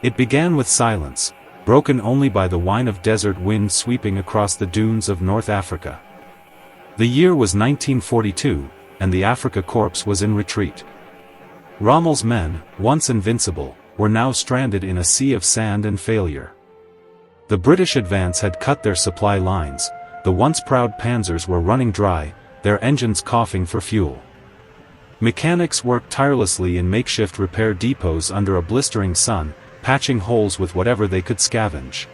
It began with silence, broken only by the whine of desert wind sweeping across the dunes of North Africa. The year was 1942, and the Afrika Korps was in retreat. Rommel's men, once invincible, were now stranded in a sea of sand and failure. The British advance had cut their supply lines, the once proud panzers were running dry, their engines coughing for fuel. Mechanics worked tirelessly in makeshift repair depots under a blistering sun, patching holes with whatever they could scavenge.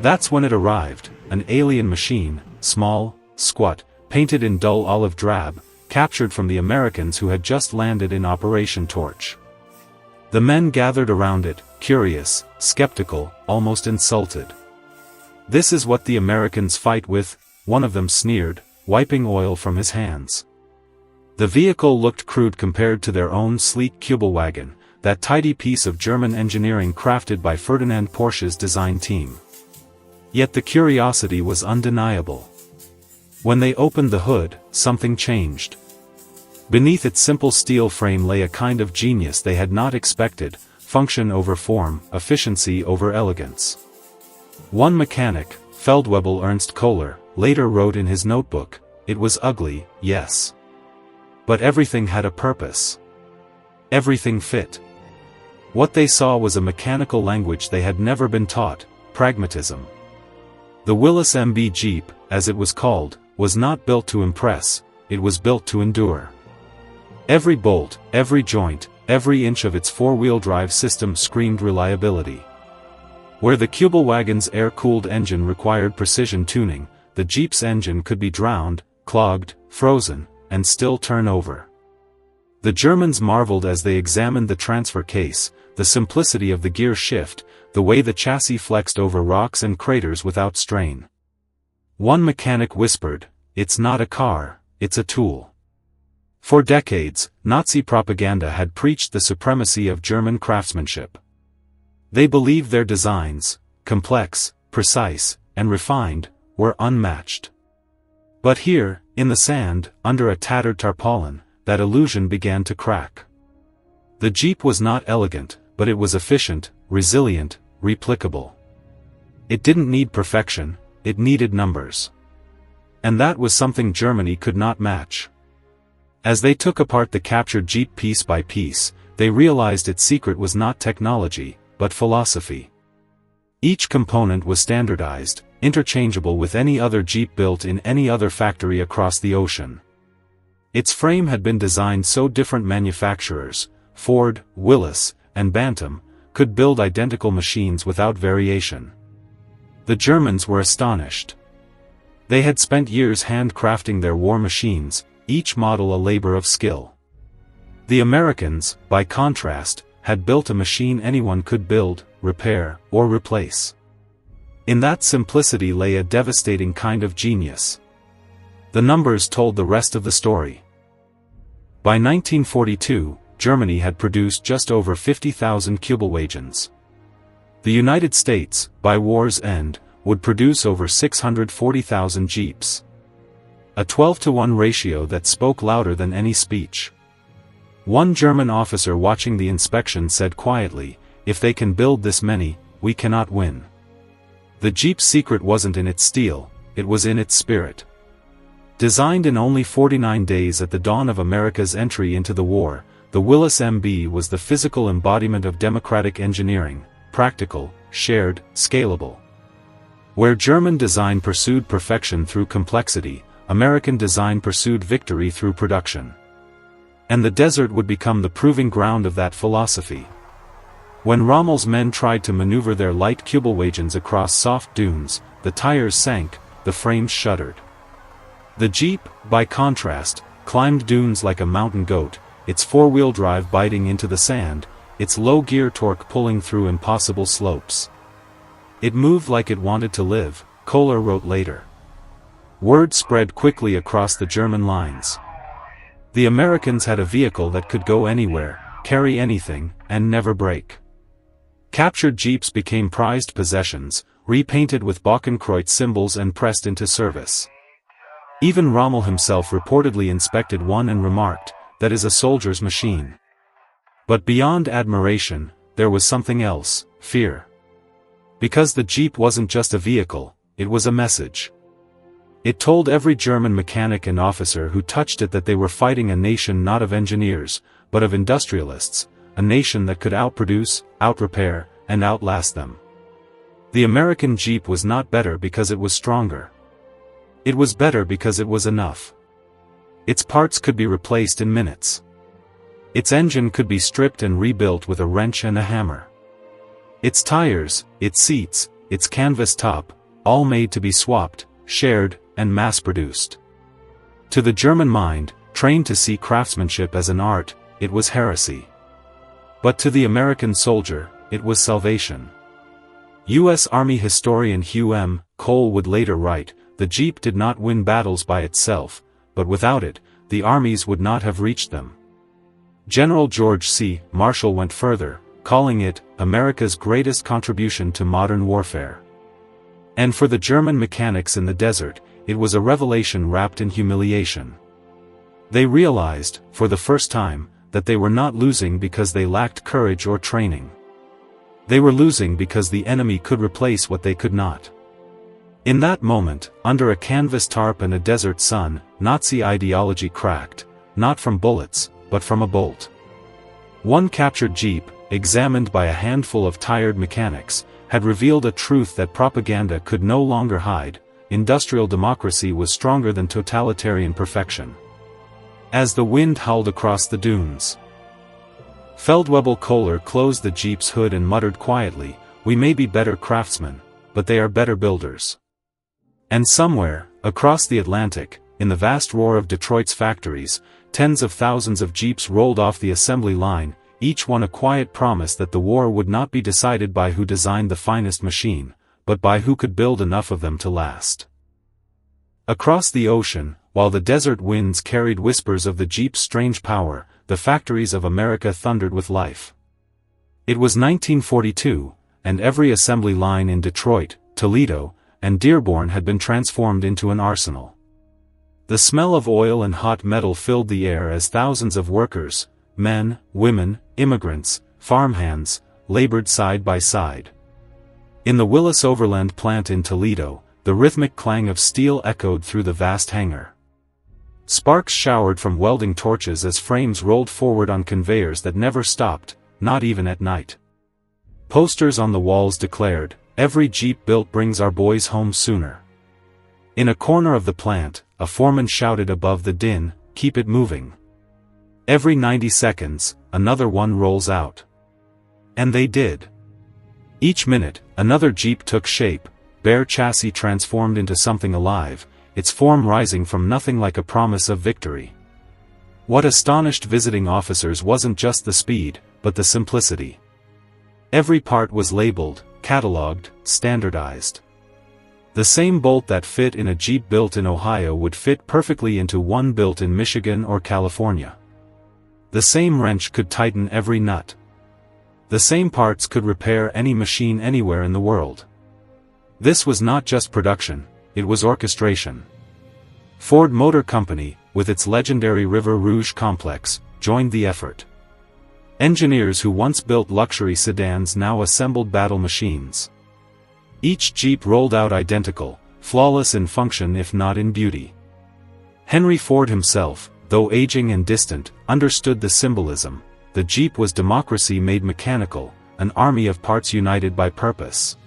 That's when it arrived, an alien machine, small, squat, painted in dull olive drab, captured from the Americans who had just landed in Operation Torch. The men gathered around it, curious, skeptical, almost insulted. "This is what the Americans fight with," one of them sneered, wiping oil from his hands. The vehicle looked crude compared to their own sleek Kübelwagen, that tidy piece of German engineering crafted by Ferdinand Porsche's design team. Yet the curiosity was undeniable. When they opened the hood, something changed. Beneath its simple steel frame lay a kind of genius they had not expected, function over form, efficiency over elegance. One mechanic, Feldwebel Ernst Kohler, later wrote in his notebook, "It was ugly, yes. But everything had a purpose. Everything fit." What they saw was a mechanical language they had never been taught, pragmatism. The Willys MB Jeep, as it was called, was not built to impress, it was built to endure. Every bolt, every joint, every inch of its four-wheel drive system screamed reliability. Where the Kübelwagen's air-cooled engine required precision tuning, the Jeep's engine could be drowned, clogged, frozen, and still turn over. The Germans marveled as they examined the transfer case, the simplicity of the gear shift, the way the chassis flexed over rocks and craters without strain. One mechanic whispered, "It's not a car, it's a tool." For decades, Nazi propaganda had preached the supremacy of German craftsmanship. They believed their designs, complex, precise, and refined, were unmatched. But here, in the sand, under a tattered tarpaulin, that illusion began to crack. The Jeep was not elegant, but it was efficient, resilient, replicable. It didn't need perfection, it needed numbers. And that was something Germany could not match. As they took apart the captured Jeep piece by piece, they realized its secret was not technology, but philosophy. Each component was standardized, interchangeable with any other Jeep built in any other factory across the ocean. Its frame had been designed so different manufacturers, Ford, Willys, and Bantam, could build identical machines without variation. The Germans were astonished. They had spent years handcrafting their war machines, each model a labor of skill. The Americans, by contrast, had built a machine anyone could build, repair, or replace. In that simplicity lay a devastating kind of genius. The numbers told the rest of the story. By 1942, Germany had produced just over 50,000 Kübelwagens. The United States, by war's end, would produce over 640,000 Jeeps. A 12-to-1 ratio that spoke louder than any speech. One German officer watching the inspection said quietly, "If they can build this many, we cannot win." The Jeep's secret wasn't in its steel, it was in its spirit. Designed in only 49 days at the dawn of America's entry into the war, the Willys MB was the physical embodiment of democratic engineering, practical, shared, scalable. Where German design pursued perfection through complexity, American design pursued victory through production. And the desert would become the proving ground of that philosophy. When Rommel's men tried to maneuver their light Kübelwagens across soft dunes, the tires sank, the frames shuddered. The Jeep, by contrast, climbed dunes like a mountain goat, its four-wheel drive biting into the sand, its low gear torque pulling through impossible slopes. It moved like it wanted to live, Kohler wrote later. Word spread quickly across the German lines. The Americans had a vehicle that could go anywhere, carry anything, and never break. Captured Jeeps became prized possessions, repainted with Bokenkreuz symbols and pressed into service. Even Rommel himself reportedly inspected one and remarked, "That is a soldier's machine." But beyond admiration, there was something else: fear. Because the Jeep wasn't just a vehicle, it was a message. It told every German mechanic and officer who touched it that they were fighting a nation not of engineers, but of industrialists, a nation that could outproduce, outrepair, and outlast them. The American Jeep was not better because it was stronger. It was better because it was enough. Its parts could be replaced in minutes. Its engine could be stripped and rebuilt with a wrench and a hammer. Its tires, its seats, its canvas top, all made to be swapped, shared, and mass-produced. To the German mind, trained to see craftsmanship as an art, it was heresy. But to the American soldier, it was salvation. U.S. Army historian Hugh M. Cole would later write, "The Jeep did not win battles by itself, but without it, the armies would not have reached them." General George C. Marshall went further, calling it America's greatest contribution to modern warfare. And for the German mechanics in the desert, it was a revelation wrapped in humiliation. They realized, for the first time, that they were not losing because they lacked courage or training. They were losing because the enemy could replace what they could not. In that moment, under a canvas tarp and a desert sun, Nazi ideology cracked, not from bullets, but from a bolt. One captured Jeep, examined by a handful of tired mechanics, had revealed a truth that propaganda could no longer hide: industrial democracy was stronger than totalitarian perfection. As the wind howled across the dunes, Feldwebel Kohler closed the Jeep's hood and muttered quietly, "We may be better craftsmen, but they are better builders." And somewhere, across the Atlantic, in the vast roar of Detroit's factories, tens of thousands of Jeeps rolled off the assembly line, each one a quiet promise that the war would not be decided by who designed the finest machine, but by who could build enough of them to last. Across the ocean, while the desert winds carried whispers of the Jeep's strange power, the factories of America thundered with life. It was 1942, and every assembly line in Detroit, Toledo, and Dearborn had been transformed into an arsenal. The smell of oil and hot metal filled the air as thousands of workers, men, women, immigrants, farmhands, labored side by side. In the Willys Overland plant in Toledo, the rhythmic clang of steel echoed through the vast hangar. Sparks showered from welding torches as frames rolled forward on conveyors that never stopped, not even at night. Posters on the walls declared, "Every Jeep built brings our boys home sooner." In a corner of the plant, a foreman shouted above the din, "Keep it moving." Every 90 seconds, another one rolls out. And they did. Each minute, another Jeep took shape, bare chassis transformed into something alive, its form rising from nothing like a promise of victory. What astonished visiting officers wasn't just the speed, but the simplicity. Every part was labeled, catalogued, standardized. The same bolt that fit in a Jeep built in Ohio would fit perfectly into one built in Michigan or California. The same wrench could tighten every nut. The same parts could repair any machine anywhere in the world. This was not just production, it was orchestration. Ford Motor Company, with its legendary River Rouge complex, joined the effort. Engineers who once built luxury sedans now assembled battle machines. Each Jeep rolled out identical, flawless in function if not in beauty. Henry Ford himself, though aging and distant, understood the symbolism. The Jeep was democracy made mechanical, an army of parts united by purpose.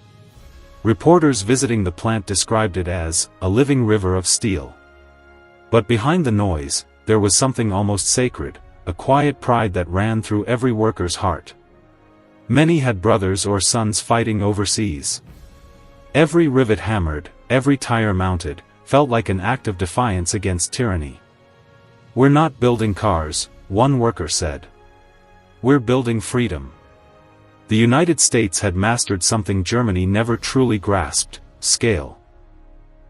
Reporters visiting the plant described it as a living river of steel. But behind the noise, there was something almost sacred, a quiet pride that ran through every worker's heart. Many had brothers or sons fighting overseas. Every rivet hammered, every tire mounted, felt like an act of defiance against tyranny. "We're not building cars," one worker said. "We're building freedom." The United States had mastered something Germany never truly grasped: scale.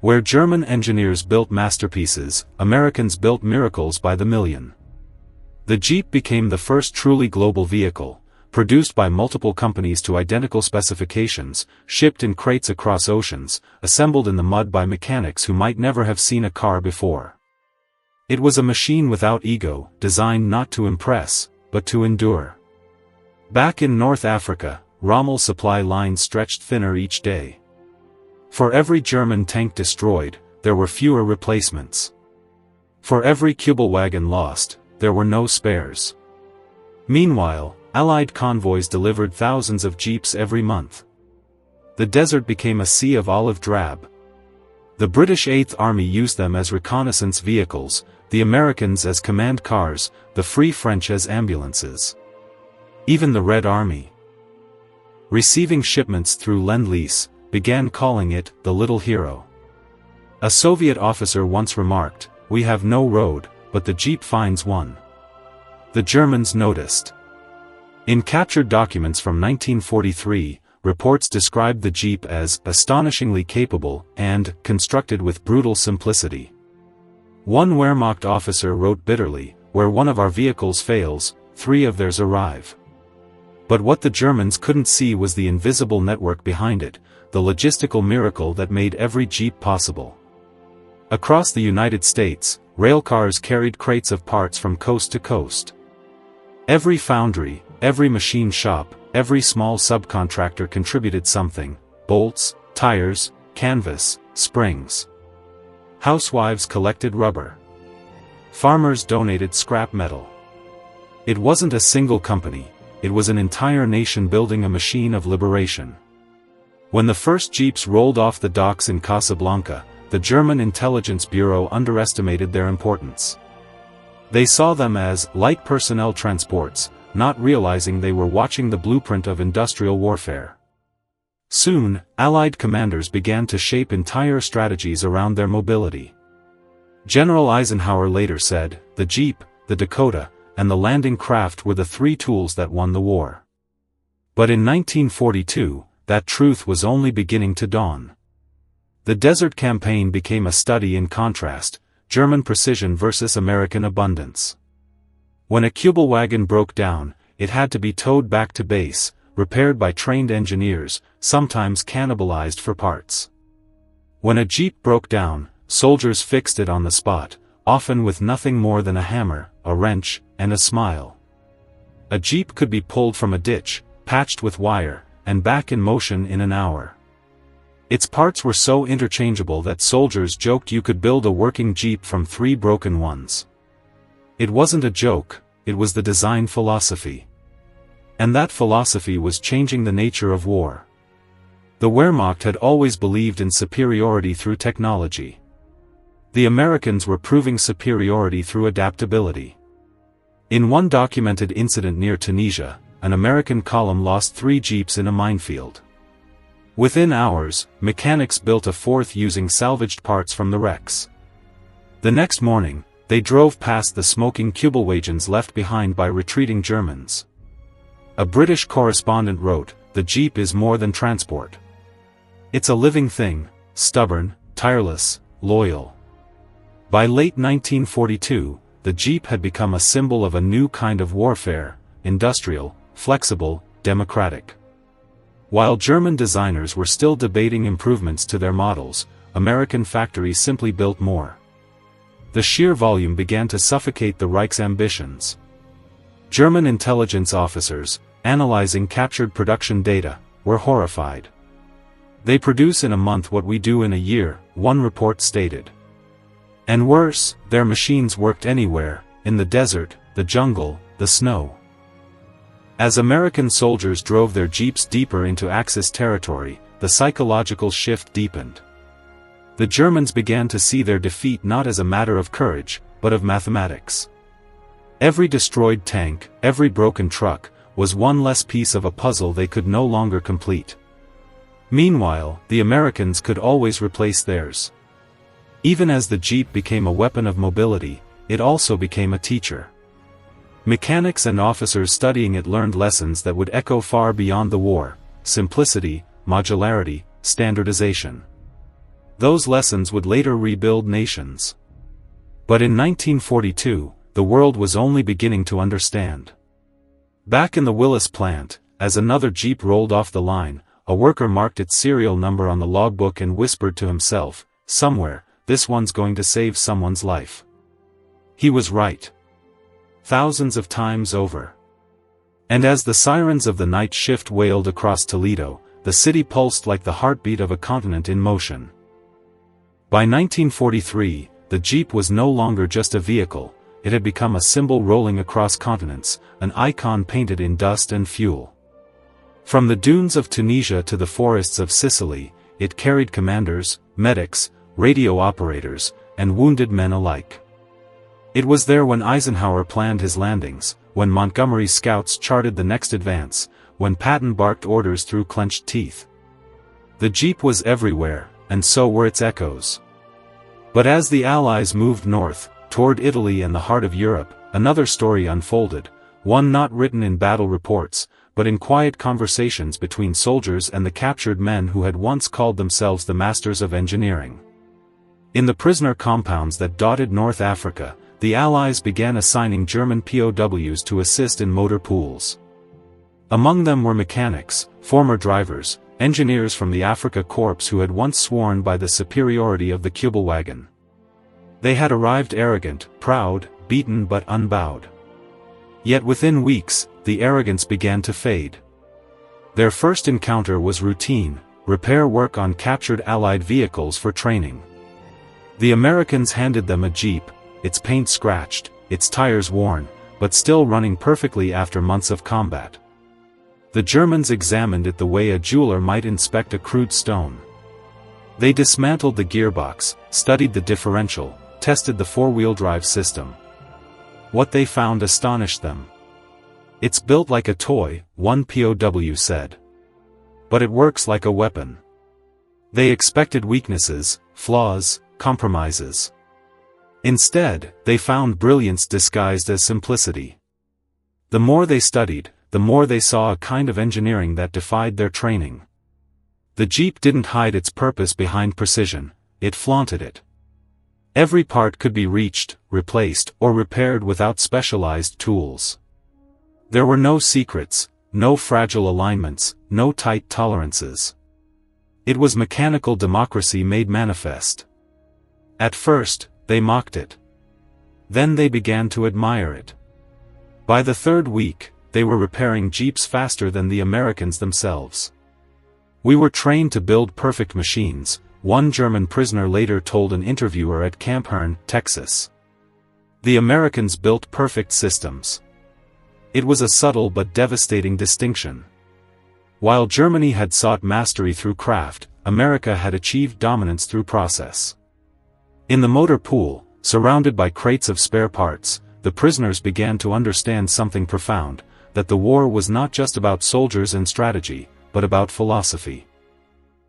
Where German engineers built masterpieces, Americans built miracles by the million. The Jeep became the first truly global vehicle, produced by multiple companies to identical specifications, shipped in crates across oceans, assembled in the mud by mechanics who might never have seen a car before. It was a machine without ego, designed not to impress, but to endure. Back in North Africa, Rommel's supply lines stretched thinner each day. For every German tank destroyed, there were fewer replacements. For every Kübelwagen lost, there were no spares. Meanwhile, Allied convoys delivered thousands of jeeps every month. The desert became a sea of olive drab. The British 8th Army used them as reconnaissance vehicles, the Americans as command cars, the Free French as ambulances. Even the Red Army, receiving shipments through Lend-Lease, began calling it the Little Hero. A Soviet officer once remarked, "We have no road, but the Jeep finds one." The Germans noticed. In captured documents from 1943, reports described the Jeep as astonishingly capable and constructed with brutal simplicity. One Wehrmacht officer wrote bitterly, "Where one of our vehicles fails, 3 of theirs arrive." But what the Germans couldn't see was the invisible network behind it, the logistical miracle that made every Jeep possible. Across the United States, railcars carried crates of parts from coast to coast. Every foundry, every machine shop, every small subcontractor contributed something: bolts, tires, canvas, springs. Housewives collected rubber. Farmers donated scrap metal. It wasn't a single company, it was an entire nation building a machine of liberation. When the first jeeps rolled off the docks in Casablanca, the German intelligence bureau underestimated their importance. They saw them as light personnel transports, not realizing they were watching the blueprint of industrial warfare. Soon, Allied commanders began to shape entire strategies around their mobility. General Eisenhower later said, "The Jeep, the Dakota, and the landing craft were the 3 tools that won the war." But in 1942, that truth was only beginning to dawn. The Desert Campaign became a study in contrast, German precision versus American abundance. When a Kübelwagen broke down, it had to be towed back to base, repaired by trained engineers, sometimes cannibalized for parts. When a Jeep broke down, soldiers fixed it on the spot, often with nothing more than a hammer, a wrench, and a smile. A Jeep could be pulled from a ditch, patched with wire, and back in motion in an hour. Its parts were so interchangeable that soldiers joked you could build a working Jeep from 3 broken ones. It wasn't a joke, it was the design philosophy. And that philosophy was changing the nature of war. The Wehrmacht had always believed in superiority through technology. The Americans were proving superiority through adaptability. In one documented incident near Tunisia, an American column lost 3 jeeps in a minefield. Within hours, mechanics built a 4th using salvaged parts from the wrecks. The next morning, they drove past the smoking Kübelwagens left behind by retreating Germans. A British correspondent wrote, "The Jeep is more than transport. It's a living thing, stubborn, tireless, loyal." By late 1942, the Jeep had become a symbol of a new kind of warfare, industrial, flexible, democratic. While German designers were still debating improvements to their models, American factories simply built more. The sheer volume began to suffocate the Reich's ambitions. German intelligence officers, analyzing captured production data, were horrified. "They produce in a month what we do in a year," one report stated. And worse, their machines worked anywhere, in the desert, the jungle, the snow. As American soldiers drove their jeeps deeper into Axis territory, the psychological shift deepened. The Germans began to see their defeat not as a matter of courage, but of mathematics. Every destroyed tank, every broken truck, was one less piece of a puzzle they could no longer complete. Meanwhile, the Americans could always replace theirs. Even as the Jeep became a weapon of mobility, it also became a teacher. Mechanics and officers studying it learned lessons that would echo far beyond the war: simplicity, modularity, standardization. Those lessons would later rebuild nations. But in 1942, the world was only beginning to understand. Back in the Willys plant, as another Jeep rolled off the line, a worker marked its serial number on the logbook and whispered to himself, "Somewhere, this one's going to save someone's life." He was right. Thousands of times over. And as the sirens of the night shift wailed across Toledo, the city pulsed like the heartbeat of a continent in motion. By 1943, the Jeep was no longer just a vehicle, it had become a symbol rolling across continents, an icon painted in dust and fuel. From the dunes of Tunisia to the forests of Sicily, it carried commanders, medics, radio operators, and wounded men alike. It was there when Eisenhower planned his landings, when Montgomery's scouts charted the next advance, when Patton barked orders through clenched teeth. The Jeep was everywhere, and so were its echoes. But as the Allies moved north, toward Italy and the heart of Europe, another story unfolded, one not written in battle reports, but in quiet conversations between soldiers and the captured men who had once called themselves the masters of engineering. In the prisoner compounds that dotted North Africa, the Allies began assigning German POWs to assist in motor pools. Among them were mechanics, former drivers, engineers from the Afrika Korps who had once sworn by the superiority of the Kübelwagen. They had arrived arrogant, proud, beaten but unbowed. Yet within weeks, the arrogance began to fade. Their first encounter was routine, repair work on captured Allied vehicles for training. The Americans handed them a Jeep, its paint scratched, its tires worn, but still running perfectly after months of combat. The Germans examined it the way a jeweler might inspect a crude stone. They dismantled the gearbox, studied the differential, tested the four-wheel drive system. What they found astonished them. "It's built like a toy," one POW said. "But it works like a weapon." They expected weaknesses, flaws, compromises. Instead, they found brilliance disguised as simplicity. The more they studied, the more they saw a kind of engineering that defied their training. The Jeep didn't hide its purpose behind precision, it flaunted it. Every part could be reached, replaced, or repaired without specialized tools. There were no secrets, no fragile alignments, no tight tolerances. It was mechanical democracy made manifest. At first, they mocked it. Then they began to admire it. By the third week, they were repairing Jeeps faster than the Americans themselves. "We were trained to build perfect machines," one German prisoner later told an interviewer at Camp Hearn, Texas. "The Americans built perfect systems." It was a subtle but devastating distinction. While Germany had sought mastery through craft, America had achieved dominance through process. In the motor pool, surrounded by crates of spare parts, the prisoners began to understand something profound, that the war was not just about soldiers and strategy, but about philosophy.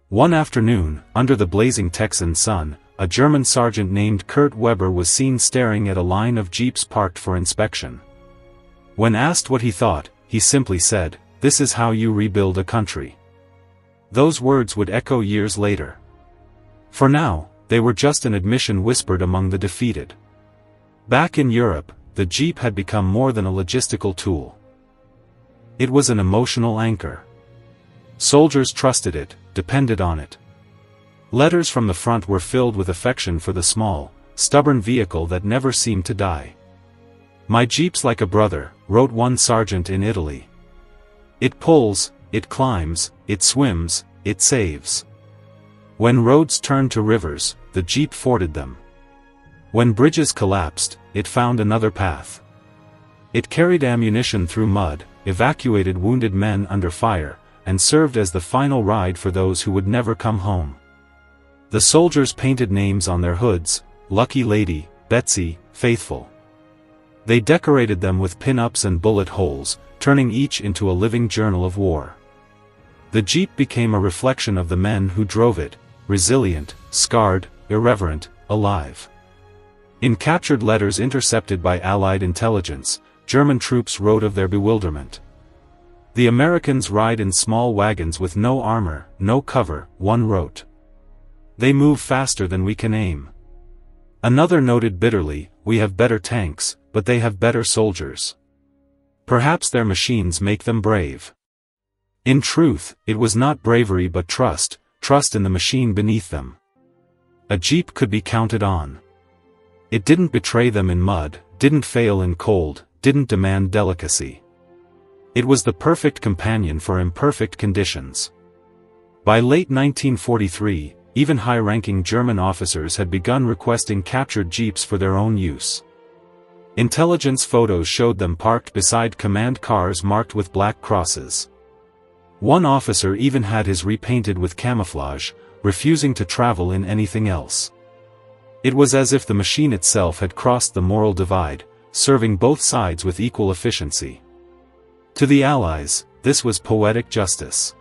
One afternoon, under the blazing Texan sun, a German sergeant named Kurt Weber was seen staring at a line of Jeeps parked for inspection. When asked what he thought, he simply said, "This is how you rebuild a country." Those words would echo years later. For now, they were just an admission whispered among the defeated. Back in Europe, the Jeep had become more than a logistical tool. It was an emotional anchor. Soldiers trusted it, depended on it. Letters from the front were filled with affection for the small, stubborn vehicle that never seemed to die. "My Jeep's like a brother," wrote one sergeant in Italy. "It pulls, it climbs, it swims, it saves." When roads turned to rivers, the Jeep forded them. When bridges collapsed, it found another path. It carried ammunition through mud, evacuated wounded men under fire, and served as the final ride for those who would never come home. The soldiers painted names on their hoods: Lucky Lady, Betsy, Faithful. They decorated them with pin-ups and bullet holes, turning each into a living journal of war. The Jeep became a reflection of the men who drove it, resilient, scarred, irreverent, alive. In captured letters intercepted by Allied intelligence, German troops wrote of their bewilderment. "The Americans ride in small wagons with no armor, no cover," one wrote. "They move faster than we can aim." Another noted bitterly, "We have better tanks, but they have better soldiers. Perhaps their machines make them brave." In truth, it was not bravery but trust in the machine beneath them. A Jeep could be counted on. It didn't betray them in mud, didn't fail in cold, didn't demand delicacy. It was the perfect companion for imperfect conditions. By late 1943, even high-ranking German officers had begun requesting captured jeeps for their own use. Intelligence photos showed them parked beside command cars marked with black crosses. One officer even had his repainted with camouflage, refusing to travel in anything else. It was as if the machine itself had crossed the moral divide, serving both sides with equal efficiency. To the Allies, this was poetic justice.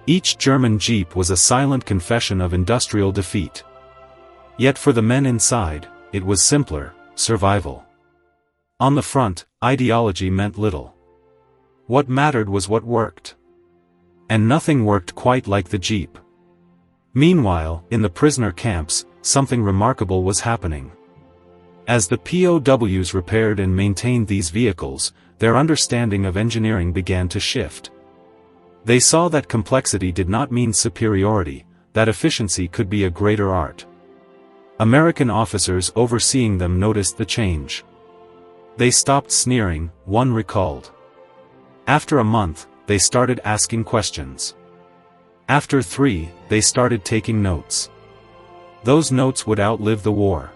Each German jeep was a silent confession of industrial defeat. Yet for the men inside, it was simpler: survival. On the front, ideology meant little. What mattered was what worked. And nothing worked quite like the jeep. Meanwhile, in the prisoner camps, something remarkable was happening. As the POWs repaired and maintained these vehicles, their understanding of engineering began to shift. They saw that complexity did not mean superiority, that efficiency could be a greater art. American officers overseeing them noticed the change. They stopped sneering, one recalled. After a month, they started asking questions. After 3, they started taking notes. Those notes would outlive the war.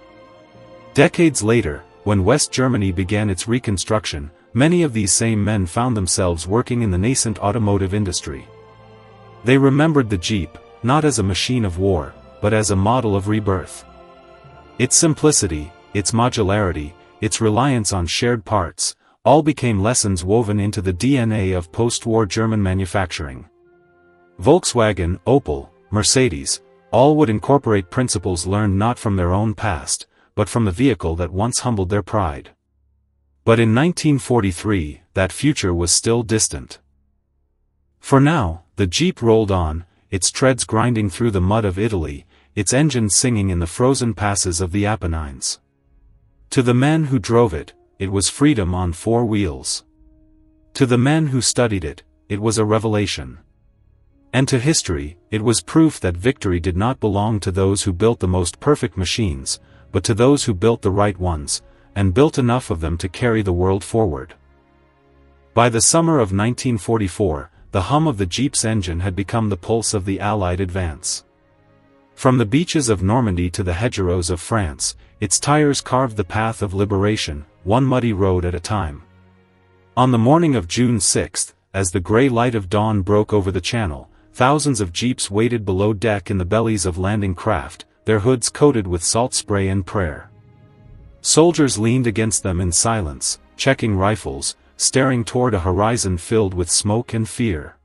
Decades later, when West Germany began its reconstruction, many of these same men found themselves working in the nascent automotive industry. They remembered the Jeep, not as a machine of war, but as a model of rebirth. Its simplicity, its modularity, its reliance on shared parts, all became lessons woven into the DNA of post-war German manufacturing. Volkswagen, Opel, Mercedes, all would incorporate principles learned not from their own past, but from the vehicle that once humbled their pride. But in 1943, that future was still distant. For now, the Jeep rolled on, its treads grinding through the mud of Italy, its engines singing in the frozen passes of the Apennines. To the men who drove it, it was freedom on 4 wheels. To the men who studied it, it was a revelation. And to history, it was proof that victory did not belong to those who built the most perfect machines, but to those who built the right ones, and built enough of them to carry the world forward. By the summer of 1944, the hum of the Jeep's engine had become the pulse of the Allied advance. From the beaches of Normandy to the hedgerows of France, its tires carved the path of liberation, one muddy road at a time. On the morning of June 6, as the gray light of dawn broke over the channel, thousands of Jeeps waited below deck in the bellies of landing craft, their hoods coated with salt spray and prayer. Soldiers leaned against them in silence, checking rifles, staring toward a horizon filled with smoke and fear.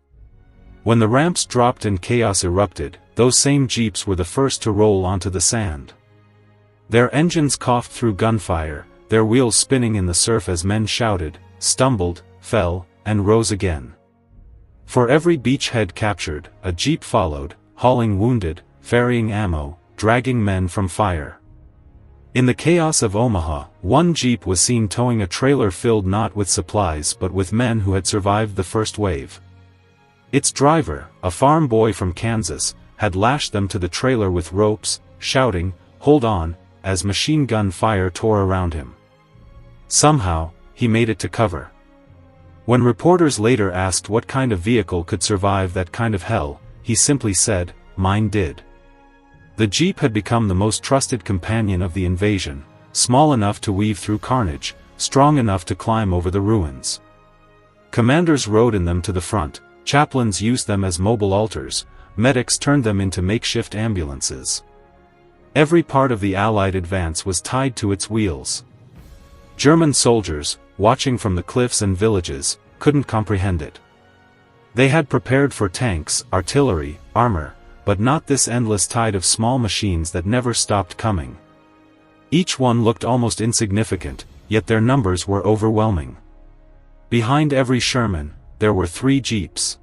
When the ramps dropped and chaos erupted, those same Jeeps were the first to roll onto the sand. Their engines coughed through gunfire, their wheels spinning in the surf as men shouted, stumbled, fell, and rose again. For every beachhead captured, a Jeep followed, hauling wounded, ferrying ammo, dragging men from fire. In the chaos of Omaha, one Jeep was seen towing a trailer filled not with supplies but with men who had survived the first wave. Its driver, a farm boy from Kansas, had lashed them to the trailer with ropes, shouting, "Hold on," as machine gun fire tore around him. Somehow, he made it to cover. When reporters later asked what kind of vehicle could survive that kind of hell, he simply said, "Mine did." The Jeep had become the most trusted companion of the invasion, small enough to weave through carnage, strong enough to climb over the ruins. Commanders rode in them to the front, chaplains used them as mobile altars, medics turned them into makeshift ambulances. Every part of the Allied advance was tied to its wheels. German soldiers, watching from the cliffs and villages, couldn't comprehend it. They had prepared for tanks, artillery, armor, but not this endless tide of small machines that never stopped coming. Each one looked almost insignificant, yet their numbers were overwhelming. Behind every Sherman, there were 3 Jeeps.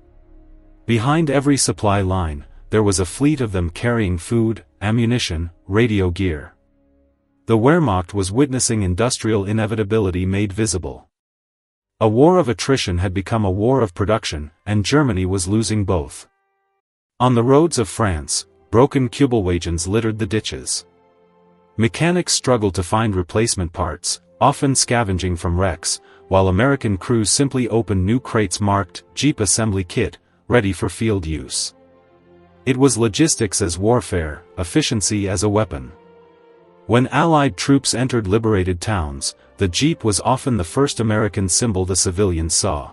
Behind every supply line, there was a fleet of them carrying food, ammunition, radio gear. The Wehrmacht was witnessing industrial inevitability made visible. A war of attrition had become a war of production, and Germany was losing both. On the roads of France, broken Kübelwagens littered the ditches. Mechanics struggled to find replacement parts, often scavenging from wrecks, while American crews simply opened new crates marked Jeep Assembly Kit, ready for field use. It was logistics as warfare, efficiency as a weapon. When Allied troops entered liberated towns, the Jeep was often the first American symbol the civilians saw.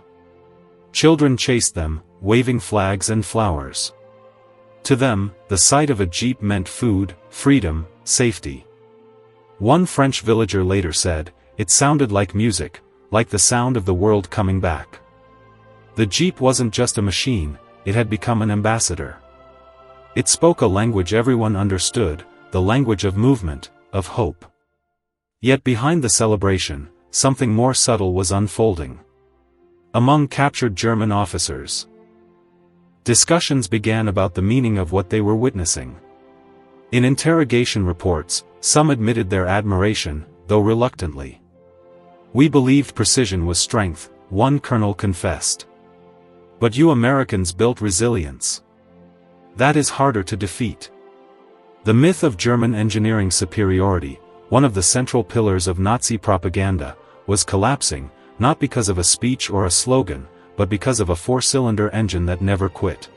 Children chased them, waving flags and flowers. To them, the sight of a Jeep meant food, freedom, safety. One French villager later said, "It sounded like music, like the sound of the world coming back." The Jeep wasn't just a machine, it had become an ambassador. It spoke a language everyone understood, the language of movement, of hope. Yet behind the celebration, something more subtle was unfolding. Among captured German officers, discussions began about the meaning of what they were witnessing. In interrogation reports, some admitted their admiration, though reluctantly. "We believed precision was strength," one colonel confessed. "But you Americans built resilience. That is harder to defeat." The myth of German engineering superiority, one of the central pillars of Nazi propaganda, was collapsing, not because of a speech or a slogan, but because of a four-cylinder engine that never quit.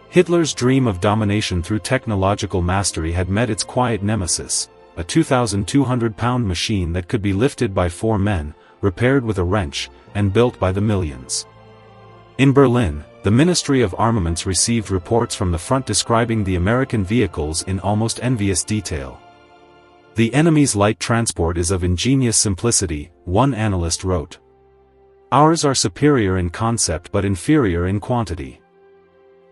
Hitler's dream of domination through technological mastery had met its quiet nemesis, a 2,200-pound machine that could be lifted by 4 men, repaired with a wrench, and built by the millions. In Berlin, the Ministry of Armaments received reports from the front describing the American vehicles in almost envious detail. "The enemy's light transport is of ingenious simplicity," one analyst wrote. "Ours are superior in concept but inferior in quantity."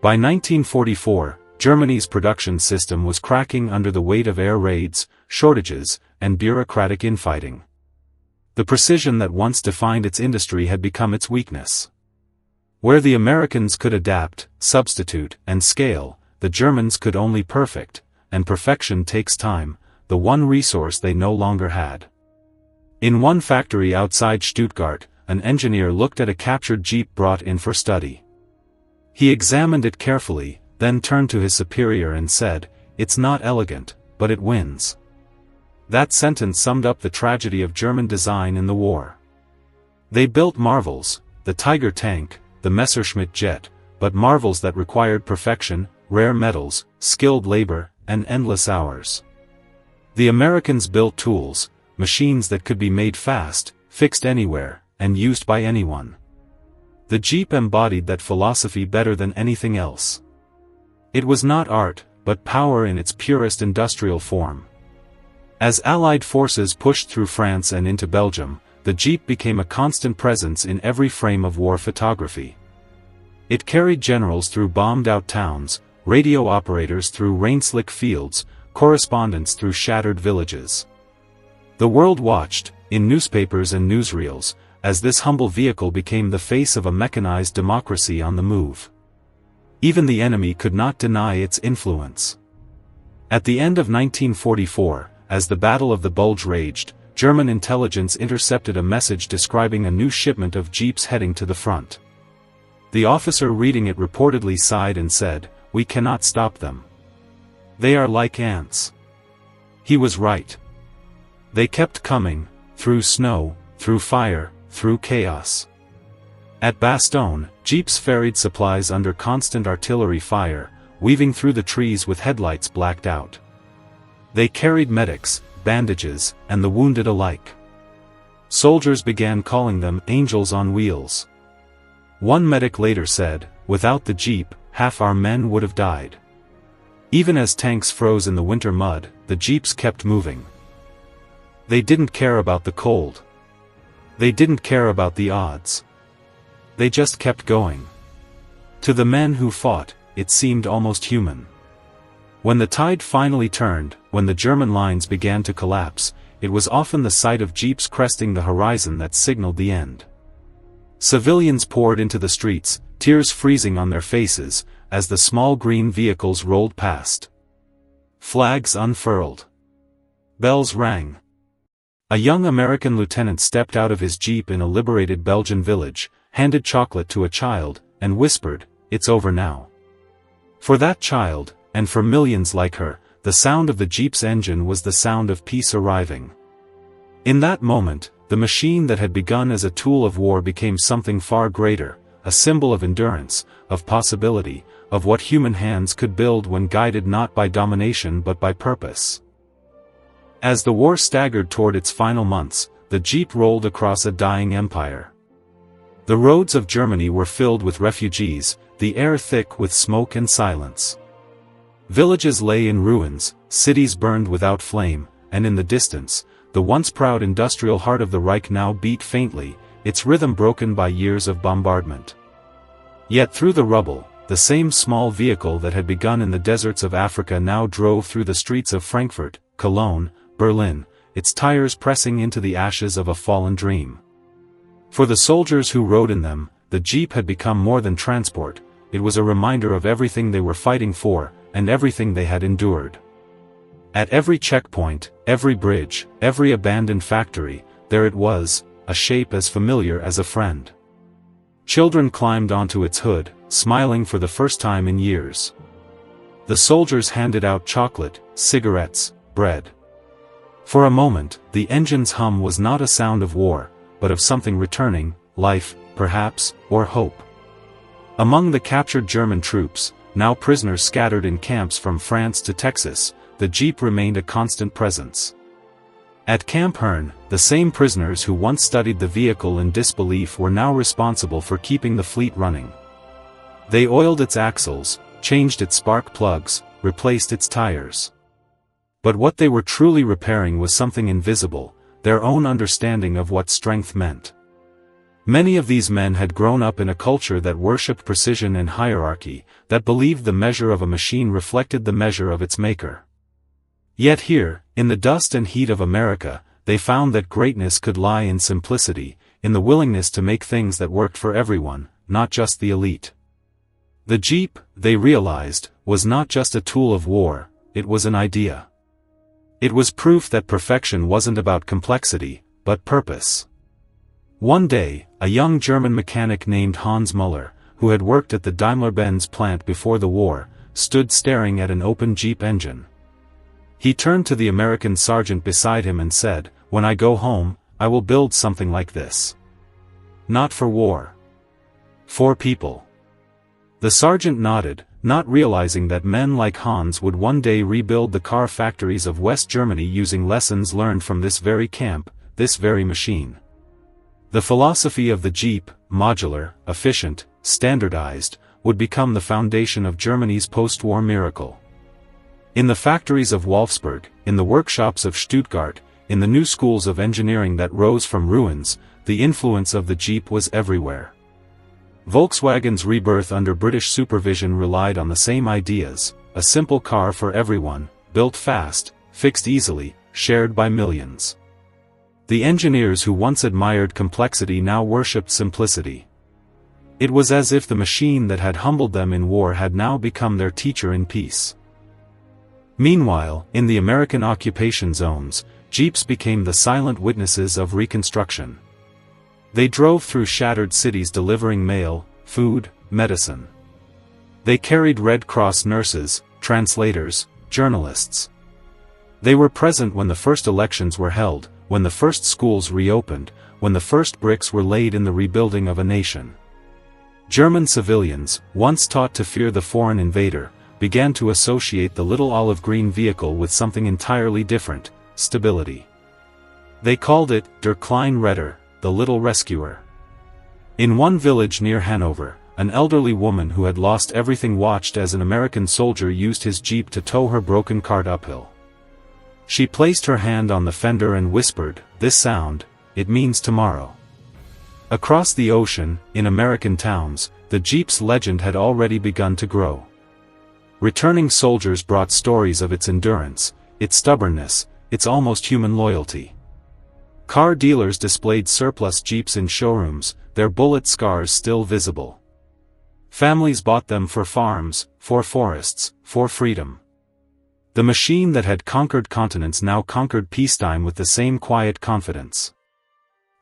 By 1944, Germany's production system was cracking under the weight of air raids, shortages, and bureaucratic infighting. The precision that once defined its industry had become its weakness. Where the Americans could adapt, substitute, and scale, the Germans could only perfect, and perfection takes time, the one resource they no longer had. In one factory outside Stuttgart, an engineer looked at a captured Jeep brought in for study. He examined it carefully, then turned to his superior and said, "It's not elegant, but it wins." That sentence summed up the tragedy of German design in the war. They built marvels, the Tiger tank, the Messerschmitt jet, but marvels that required perfection, rare metals, skilled labor, and endless hours. The Americans built tools, machines that could be made fast, fixed anywhere, and used by anyone. The Jeep embodied that philosophy better than anything else. It was not art, but power in its purest industrial form. As Allied forces pushed through France and into Belgium, the Jeep became a constant presence in every frame of war photography. It carried generals through bombed-out towns, radio operators through rain-slick fields, correspondents through shattered villages. The world watched, in newspapers and newsreels, as this humble vehicle became the face of a mechanized democracy on the move. Even the enemy could not deny its influence. At the end of 1944, as the Battle of the Bulge raged, German intelligence intercepted a message describing a new shipment of Jeeps heading to the front. The officer reading it reportedly sighed and said, "We cannot stop them. They are like ants." He was right. They kept coming, through snow, through fire, through chaos. At Bastogne, Jeeps ferried supplies under constant artillery fire, weaving through the trees with headlights blacked out. They carried medics, bandages, and the wounded alike. Soldiers began calling them angels on wheels. One medic later said, "Without the Jeep, half our men would have died." Even as tanks froze in the winter mud, the Jeeps kept moving. They didn't care about the cold. They didn't care about the odds. They just kept going. To the men who fought, it seemed almost human. When the tide finally turned, when the German lines began to collapse, it was often the sight of Jeeps cresting the horizon that signaled the end. Civilians poured into the streets, tears freezing on their faces, as the small green vehicles rolled past. Flags unfurled. Bells rang. A young American lieutenant stepped out of his Jeep in a liberated Belgian village, handed chocolate to a child, and whispered, "It's over now." For that child, and for millions like her, the sound of the Jeep's engine was the sound of peace arriving. In that moment, the machine that had begun as a tool of war became something far greater, a symbol of endurance, of possibility, of what human hands could build when guided not by domination but by purpose. As the war staggered toward its final months, the Jeep rolled across a dying empire. The roads of Germany were filled with refugees, the air thick with smoke and silence. Villages lay in ruins, cities burned without flame, and in the distance, the once proud industrial heart of the Reich now beat faintly, its rhythm broken by years of bombardment. Yet through the rubble, the same small vehicle that had begun in the deserts of Africa now drove through the streets of Frankfurt, Cologne, Berlin, its tires pressing into the ashes of a fallen dream. For the soldiers who rode in them, the Jeep had become more than transport, it was a reminder of everything they were fighting for, and everything they had endured. At every checkpoint, every bridge, every abandoned factory, there it was, a shape as familiar as a friend. Children climbed onto its hood, smiling for the first time in years. The soldiers handed out chocolate, cigarettes, bread. For a moment, the engine's hum was not a sound of war, but of something returning, life, perhaps, or hope. Among the captured German troops, now prisoners scattered in camps from France to Texas, the Jeep remained a constant presence. At Camp Herne, the same prisoners who once studied the vehicle in disbelief were now responsible for keeping the fleet running. They oiled its axles, changed its spark plugs, replaced its tires. But what they were truly repairing was something invisible, their own understanding of what strength meant. Many of these men had grown up in a culture that worshipped precision and hierarchy, that believed the measure of a machine reflected the measure of its maker. Yet here, in the dust and heat of America, they found that greatness could lie in simplicity, in the willingness to make things that worked for everyone, not just the elite. The Jeep, they realized, was not just a tool of war, it was an idea. It was proof that perfection wasn't about complexity, but purpose. One day, a young German mechanic named Hans Müller, who had worked at the Daimler-Benz plant before the war, stood staring at an open Jeep engine. He turned to the American sergeant beside him and said, "When I go home, I will build something like this. Not for war. For people." The sergeant nodded, not realizing that men like Hans would one day rebuild the car factories of West Germany using lessons learned from this very camp, this very machine. The philosophy of the Jeep, modular, efficient, standardized, would become the foundation of Germany's post-war miracle. In the factories of Wolfsburg, in the workshops of Stuttgart, in the new schools of engineering that rose from ruins, the influence of the Jeep was everywhere. Volkswagen's rebirth under British supervision relied on the same ideas, a simple car for everyone, built fast, fixed easily, shared by millions. The engineers who once admired complexity now worshipped simplicity. It was as if the machine that had humbled them in war had now become their teacher in peace. Meanwhile, in the American occupation zones, Jeeps became the silent witnesses of reconstruction. They drove through shattered cities delivering mail, food, medicine. They carried Red Cross nurses, translators, journalists. They were present when the first elections were held, when the first schools reopened, when the first bricks were laid in the rebuilding of a nation. German civilians, once taught to fear the foreign invader, began to associate the little olive green vehicle with something entirely different, stability. They called it Der kleine Retter, the little rescuer. In one village near Hanover, an elderly woman who had lost everything watched as an American soldier used his Jeep to tow her broken cart uphill. She placed her hand on the fender and whispered, "This sound, it means tomorrow." Across the ocean, in American towns, the Jeep's legend had already begun to grow. Returning soldiers brought stories of its endurance, its stubbornness, its almost human loyalty. Car dealers displayed surplus Jeeps in showrooms, their bullet scars still visible. Families bought them for farms, for forests, for freedom. The machine that had conquered continents now conquered peacetime with the same quiet confidence.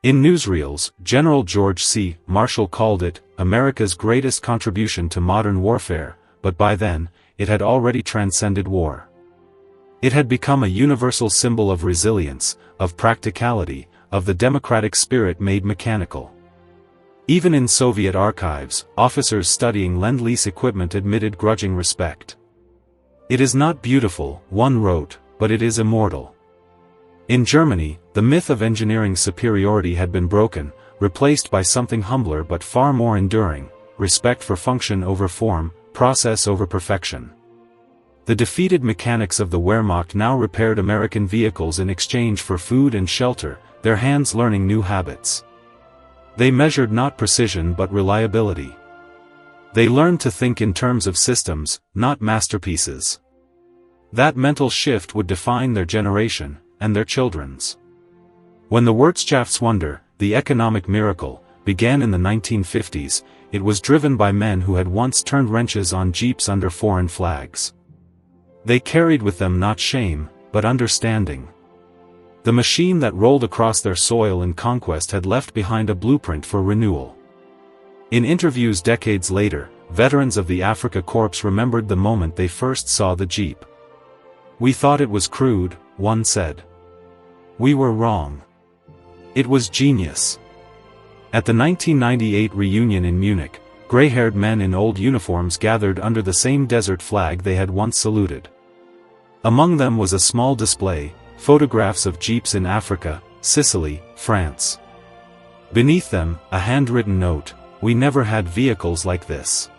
In newsreels, General George C. Marshall called it America's greatest contribution to modern warfare, but by then, it had already transcended war. It had become a universal symbol of resilience, of practicality, of the democratic spirit made mechanical. Even in Soviet archives, officers studying Lend-Lease equipment admitted grudging respect. "It is not beautiful," one wrote, "but it is immortal." In Germany, the myth of engineering superiority had been broken, replaced by something humbler but far more enduring: respect for function over form, process over perfection. The defeated mechanics of the Wehrmacht now repaired American vehicles in exchange for food and shelter, their hands learning new habits. They measured not precision but reliability. They learned to think in terms of systems, not masterpieces. That mental shift would define their generation, and their children's. When the Wirtschaftswunder, the economic miracle, began in the 1950s, it was driven by men who had once turned wrenches on jeeps under foreign flags. They carried with them not shame, but understanding. The machine that rolled across their soil in conquest had left behind a blueprint for renewal. In interviews decades later, veterans of the Afrika Korps remembered the moment they first saw the jeep. "We thought it was crude," one said. "We were wrong. It was genius." At the 1998 reunion in Munich, gray-haired men in old uniforms gathered under the same desert flag they had once saluted. Among them was a small display, photographs of jeeps in Africa, Sicily, France. Beneath them, a handwritten note: "We never had vehicles like this."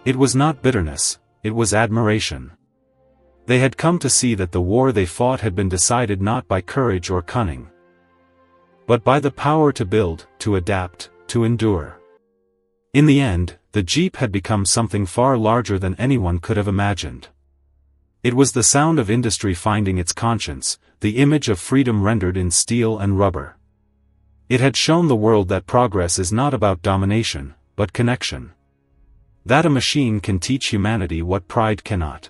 It was not bitterness, it was admiration. They had come to see that the war they fought had been decided not by courage or cunning, but by the power to build, to adapt, to endure. In the end, the jeep had become something far larger than anyone could have imagined. It was the sound of industry finding its conscience, the image of freedom rendered in steel and rubber. It had shown the world that progress is not about domination, but connection. That a machine can teach humanity what pride cannot.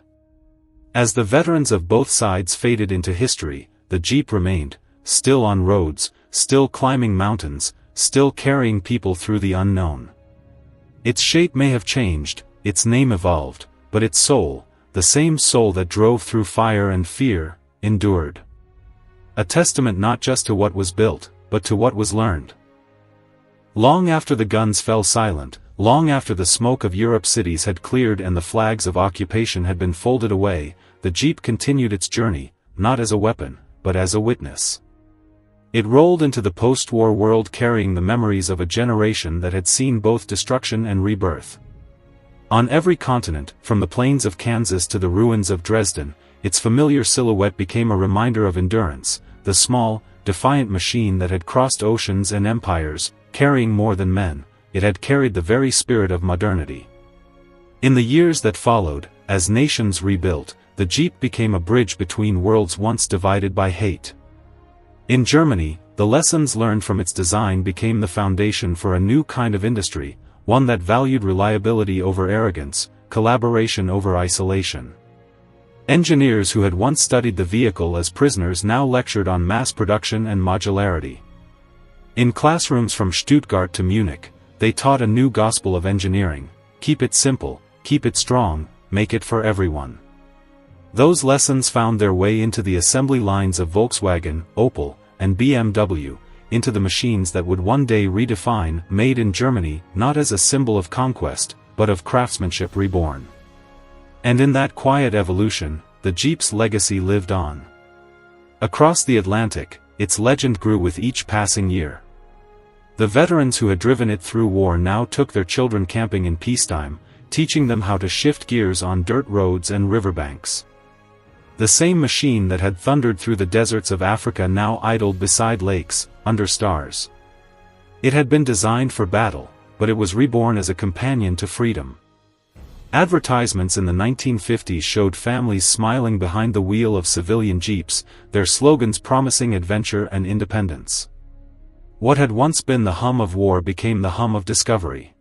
As the veterans of both sides faded into history, the jeep remained, still on roads, still climbing mountains, still carrying people through the unknown. Its shape may have changed, its name evolved, but its soul, the same soul that drove through fire and fear, endured. A testament not just to what was built, but to what was learned. Long after the guns fell silent, long after the smoke of Europe's cities had cleared and the flags of occupation had been folded away, the jeep continued its journey, not as a weapon, but as a witness. It rolled into the post-war world carrying the memories of a generation that had seen both destruction and rebirth. On every continent, from the plains of Kansas to the ruins of Dresden, its familiar silhouette became a reminder of endurance, the small, defiant machine that had crossed oceans and empires, carrying more than men. It had carried the very spirit of modernity. In the years that followed, as nations rebuilt, the jeep became a bridge between worlds once divided by hate. In Germany, the lessons learned from its design became the foundation for a new kind of industry, one that valued reliability over arrogance, collaboration over isolation. Engineers who had once studied the vehicle as prisoners now lectured on mass production and modularity. In classrooms from Stuttgart to Munich, they taught a new gospel of engineering: keep it simple, keep it strong, make it for everyone. Those lessons found their way into the assembly lines of Volkswagen, Opel, and BMW, into the machines that would one day redefine "made in Germany" not as a symbol of conquest, but of craftsmanship reborn. And in that quiet evolution, the jeep's legacy lived on. Across the Atlantic, its legend grew with each passing year. The veterans who had driven it through war now took their children camping in peacetime, teaching them how to shift gears on dirt roads and riverbanks. The same machine that had thundered through the deserts of Africa now idled beside lakes, under stars. It had been designed for battle, but it was reborn as a companion to freedom. Advertisements in the 1950s showed families smiling behind the wheel of civilian jeeps, their slogans promising adventure and independence. What had once been the hum of war became the hum of discovery.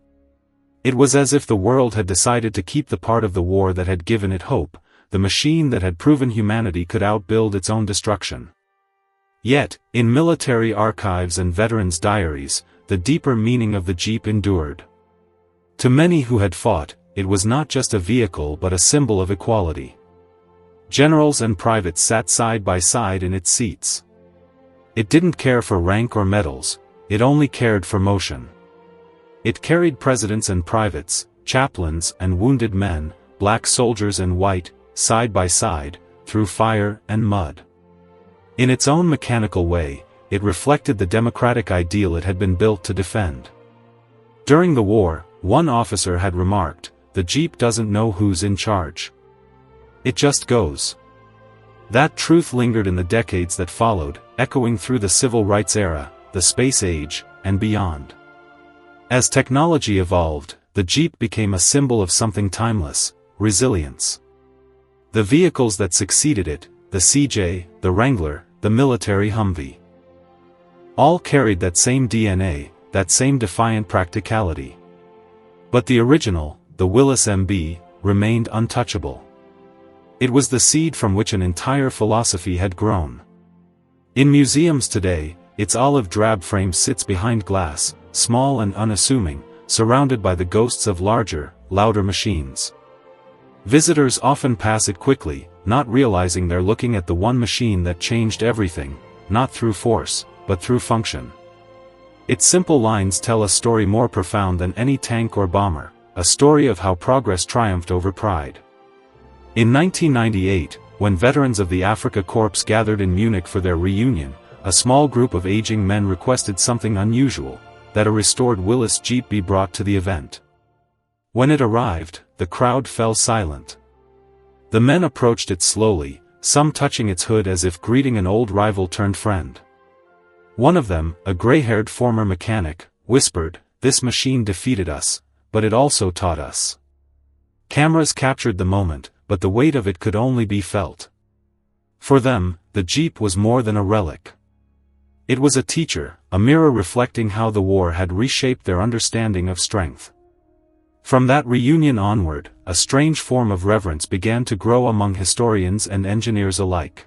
It was as if the world had decided to keep the part of the war that had given it hope, the machine that had proven humanity could outbuild its own destruction. Yet, in military archives and veterans' diaries, the deeper meaning of the jeep endured. To many who had fought, it was not just a vehicle but a symbol of equality. Generals and privates sat side by side in its seats. It didn't care for rank or medals, it only cared for motion. It carried presidents and privates, chaplains and wounded men, black soldiers and white, side by side, through fire and mud. In its own mechanical way, it reflected the democratic ideal it had been built to defend. During the war, one officer had remarked, "The Jeep doesn't know who's in charge. It just goes." That truth lingered in the decades that followed, echoing through the civil rights era, the space age, and beyond. As technology evolved, the Jeep became a symbol of something timeless: resilience. The vehicles that succeeded it, the CJ, the Wrangler, the military Humvee, all carried that same DNA, that same defiant practicality. But the original, the Willys MB, remained untouchable. It was the seed from which an entire philosophy had grown. In museums today, its olive drab frame sits behind glass, small and unassuming, surrounded by the ghosts of larger, louder machines. Visitors often pass it quickly, not realizing they're looking at the one machine that changed everything, not through force, but through function. Its simple lines tell a story more profound than any tank or bomber, a story of how progress triumphed over pride. In 1998, when veterans of the Afrika Korps gathered in Munich for their reunion, a small group of aging men requested something unusual: that a restored Willys Jeep be brought to the event. When it arrived, the crowd fell silent. The men approached it slowly, some touching its hood as if greeting an old rival turned friend. One of them, a gray-haired former mechanic, whispered, "This machine defeated us, but it also taught us." Cameras captured the moment, but the weight of it could only be felt. For them, the Jeep was more than a relic. It was a teacher, a mirror reflecting how the war had reshaped their understanding of strength. From that reunion onward, a strange form of reverence began to grow among historians and engineers alike.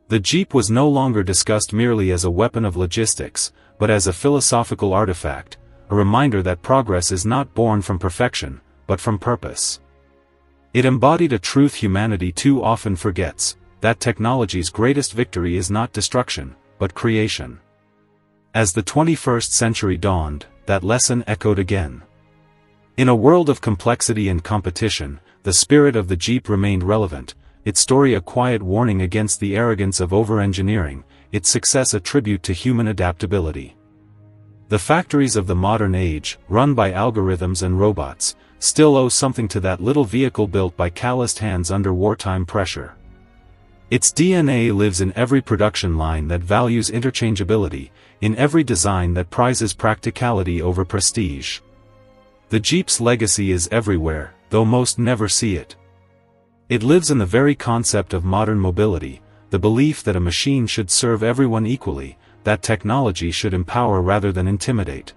The Jeep was no longer discussed merely as a weapon of logistics, but as a philosophical artifact, a reminder that progress is not born from perfection, but from purpose. It embodied a truth humanity too often forgets: that technology's greatest victory is not destruction, but creation. As the 21st century dawned, that lesson echoed again. In a world of complexity and competition, the spirit of the Jeep remained relevant, its story a quiet warning against the arrogance of over-engineering, its success a tribute to human adaptability. The factories of the modern age, run by algorithms and robots, still owe something to that little vehicle built by calloused hands under wartime pressure. Its DNA lives in every production line that values interchangeability, in every design that prizes practicality over prestige. The Jeep's legacy is everywhere, though most never see it. It lives in the very concept of modern mobility, the belief that a machine should serve everyone equally, that technology should empower rather than intimidate.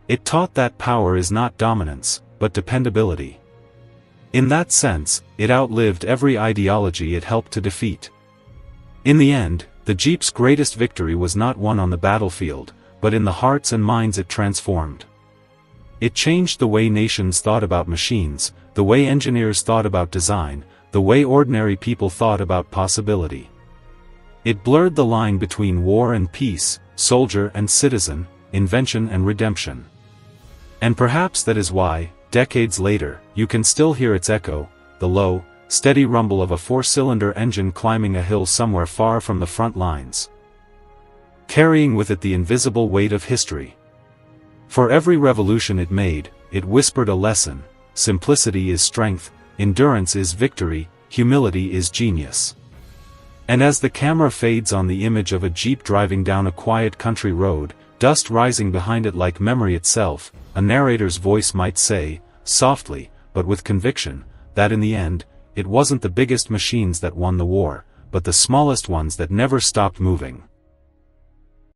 It taught that power is not dominance, but dependability. In that sense, it outlived every ideology it helped to defeat. In the end, the Jeep's greatest victory was not won on the battlefield, but in the hearts and minds it transformed. It changed the way nations thought about machines, the way engineers thought about design, the way ordinary people thought about possibility. It blurred the line between war and peace, soldier and citizen, invention and redemption. And perhaps that is why, decades later, you can still hear its echo, the low, steady rumble of a four-cylinder engine climbing a hill somewhere far from the front lines, carrying with it the invisible weight of history. For every revolution it made, it whispered a lesson: simplicity is strength, endurance is victory, humility is genius. And as the camera fades on the image of a Jeep driving down a quiet country road, dust rising behind it like memory itself, a narrator's voice might say, softly, but with conviction, that in the end, it wasn't the biggest machines that won the war, but the smallest ones that never stopped moving.